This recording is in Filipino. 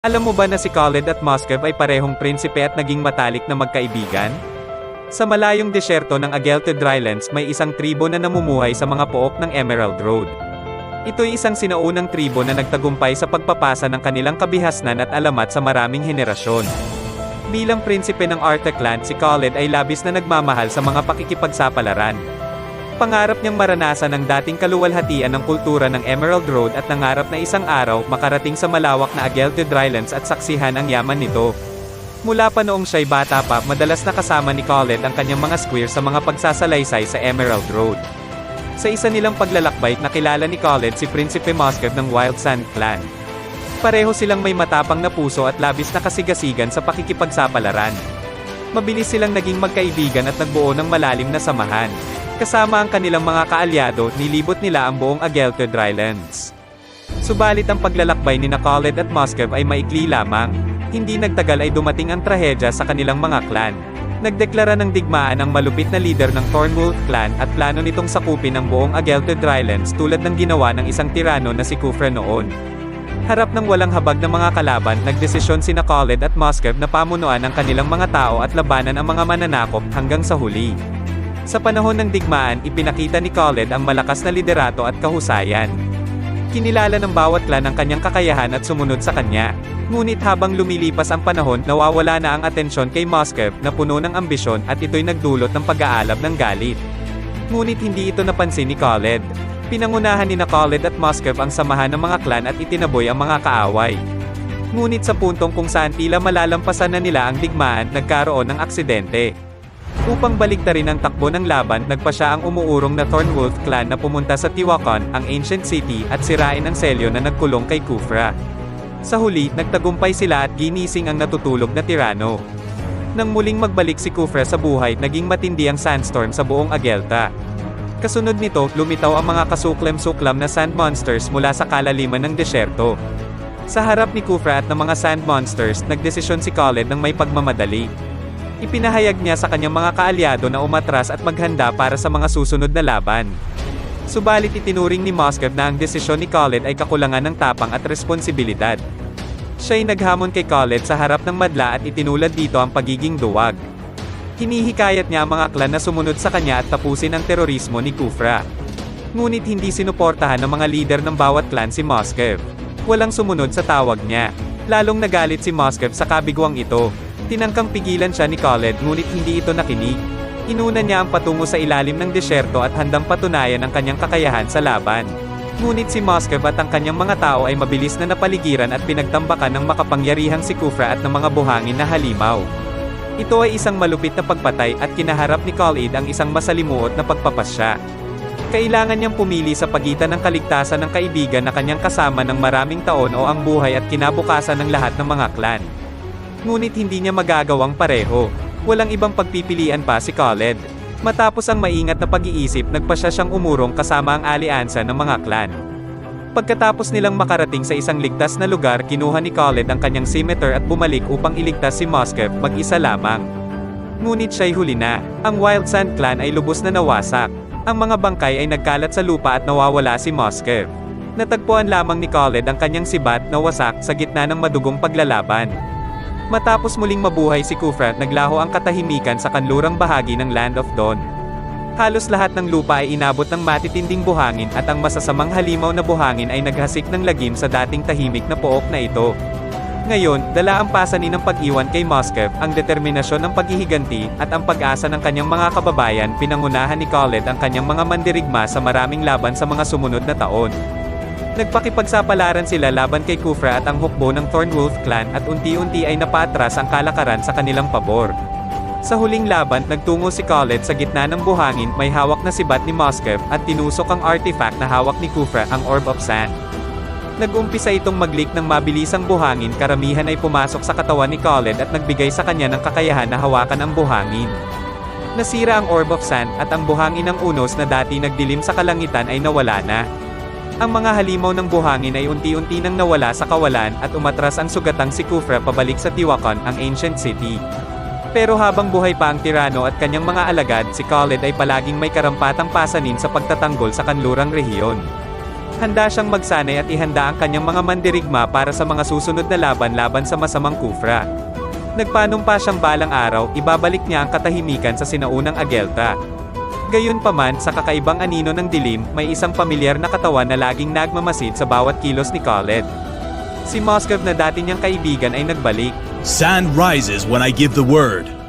Alam mo ba na si Khaled at Muscov ay parehong prinsipe at naging matalik na magkaibigan? Sa malayong desyerto ng Agelto Drylands may isang tribo na namumuhay sa mga pook ng Emerald Road. Ito'y isang sinaunang tribo na nagtagumpay sa pagpapasa ng kanilang kabihasnan at alamat sa maraming henerasyon. Bilang prinsipe ng Arta clan, si Khaled ay labis na nagmamahal sa mga pakikipagsapalaran. Pangarap niyang maranasan ang dating kaluwalhatian ng kultura ng Emerald Road at nangarap na isang araw makarating sa malawak na Agelto Drylands at saksihan ang yaman nito. Mula pa noong siya'y bata pa, madalas nakasama ni Khaled ang kanyang mga squire sa mga pagsasalaysay sa Emerald Road. Sa isa nilang paglalakbay, nakilala ni Khaled si Prinsipe Muscov ng Wild Sand Clan. Pareho silang may matapang na puso at labis na kasigasigan sa pakikipagsapalaran. Mabilis silang naging magkaibigan at nagbuo ng malalim na samahan. Kasama ang kanilang mga kaalyado, nilibot nila ang buong Agelto Drylands. Subalit ang paglalakbay ni Khaled at Muscov ay maikli lamang. Hindi nagtagal ay dumating ang trahedya sa kanilang mga clan. Nagdeklara ng digmaan ang malupit na leader ng Thornwolf clan at plano nitong sakupin ang buong Agelto Drylands tulad ng ginawa ng isang tirano na si Khufra noon. Harap ng walang habag na mga kalaban, nagdesisyon sina Khaled at Muscov na pamunuan ang kanilang mga tao at labanan ang mga mananakop hanggang sa huli. Sa panahon ng digmaan, ipinakita ni Khaled ang malakas na liderato at kahusayan. Kinilala ng bawat clan ang kanyang kakayahan at sumunod sa kanya. Ngunit habang lumilipas ang panahon, nawawala na ang atensyon kay Muscov na puno ng ambisyon at ito'y nagdulot ng pag-aalab ng galit. Ngunit hindi ito napansin ni Khaled. Pinangunahan ni Khaled at Muscov ang samahan ng mga clan at itinaboy ang mga kaaway. Ngunit sa puntong kung saan tila malalampasan na nila ang digmaan, nagkaroon ng aksidente. Upang baliktarin ang takbo ng laban, nagpa siya ang umuurong na Thornwolf clan na pumunta sa Tiwakon, ang ancient city, at sirain ang selyo na nagkulong kay Khufra. Sa huli, nagtagumpay sila at ginising ang natutulog na tirano. Nang muling magbalik si Khufra sa buhay, naging matindi ang sandstorm sa buong Agelta. Kasunod nito, lumitaw ang mga kasuklem-suklam na sand monsters mula sa kalaliman ng desyerto. Sa harap ni Khufra at ng mga sand monsters, nagdesisyon si Khaled ng may pagmamadali. Ipinahayag niya sa kanyang mga kaalyado na umatras at maghanda para sa mga susunod na laban. Subalit itinuring ni Muscov na ang desisyon ni Khaled ay kakulangan ng tapang at responsibilidad. Siya'y naghamon kay Khaled sa harap ng madla at itinulad dito ang pagiging duwag. Hinihikayat niya ang mga clan na sumunod sa kanya at tapusin ang terorismo ni Khufra. Ngunit hindi sinuportahan ng mga lider ng bawat clan si Muscov. Walang sumunod sa tawag niya. Lalong nagalit si Muscov sa kabiguang ito. Tinangkang pigilan siya ni Khaled ngunit hindi ito nakinig. Inuna niya ang patungo sa ilalim ng desyerto at handang patunayan ang kanyang kakayahan sa laban. Ngunit si Muscov at ang kanyang mga tao ay mabilis na napaligiran at pinagtambakan ng makapangyarihang si Khufra at ng mga buhangin na halimaw. Ito ay isang malupit na pagpatay at kinaharap ni Khaled ang isang masalimuot na pagpapasya. Kailangan niyang pumili sa pagitan ng kaligtasan ng kaibigan na kanyang kasama ng maraming taon o ang buhay at kinabukasan ng lahat ng mga clan. Ngunit hindi niya magagawang pareho. Walang ibang pagpipilian pa si Khaled. Matapos ang maingat na pag-iisip, nagpa siya siyang umurong kasama ang aliansa ng mga clan. Pagkatapos nilang makarating sa isang ligtas na lugar, kinuha ni Khaled ang kanyang scimitar at bumalik upang iligtas si Muscov, mag-isa lamang. Ngunit siya'y huli na. Ang Wild Sand clan ay lubos na nawasak. Ang mga bangkay ay nagkalat sa lupa at nawawala si Muscov. Natagpuan lamang ni Khaled ang kanyang sibat na wasak sa gitna ng madugong paglalaban. Matapos muling mabuhay si Khufra, naglaho ang katahimikan sa kanlurang bahagi ng Land of Dawn. Halos lahat ng lupa ay inabot ng matitinding buhangin at ang masasamang halimaw na buhangin ay naghasik ng lagim sa dating tahimik na pook na ito. Ngayon, dala ang pasanin ng pag-iwan kay Muscov, ang determinasyon ng paghihiganti, at ang pag-asa ng kanyang mga kababayan, pinangunahan ni Khaled ang kanyang mga mandirigma sa maraming laban sa mga sumunod na taon. Nagpakipagsapalaran sila laban kay Khufra at ang hukbo ng Thornwolf clan at unti-unti ay napaatras ang kalakaran sa kanilang pabor. Sa huling laban, nagtungo si Khaled sa gitna ng buhangin, may hawak na sibat ni Muscov at tinusok ang artifact na hawak ni Khufra, ang Orb of Sand. Nag-umpisa itong maglik ng mabilisang buhangin, karamihan ay pumasok sa katawan ni Khaled at nagbigay sa kanya ng kakayahan na hawakan ang buhangin. Nasira ang Orb of Sand at ang buhangin ng unos na dati nagdilim sa kalangitan ay nawala na. Ang mga halimaw ng buhangin ay unti-unti nang nawala sa kawalan at umatras ang sugatang si Khufra pabalik sa Tiwakon, ang ancient city. Pero habang buhay pa ang tirano at kanyang mga alagad, si Khaled ay palaging may karampatang pasanin sa pagtatanggol sa kanlurang rehiyon. Handa siyang magsanay at ihanda ang kanyang mga mandirigma para sa mga susunod na laban sa masamang Kufra. Nagpanumpa siyang balang araw, ibabalik niya ang katahimikan sa sinaunang Agelta. Gayunpaman, sa kakaibang anino ng dilim, may isang pamilyar na katawan na laging nagmamasid sa bawat kilos ni Khaled. Si Moskov na dati niyang kaibigan ay nagbalik. Sand rises when I give the word.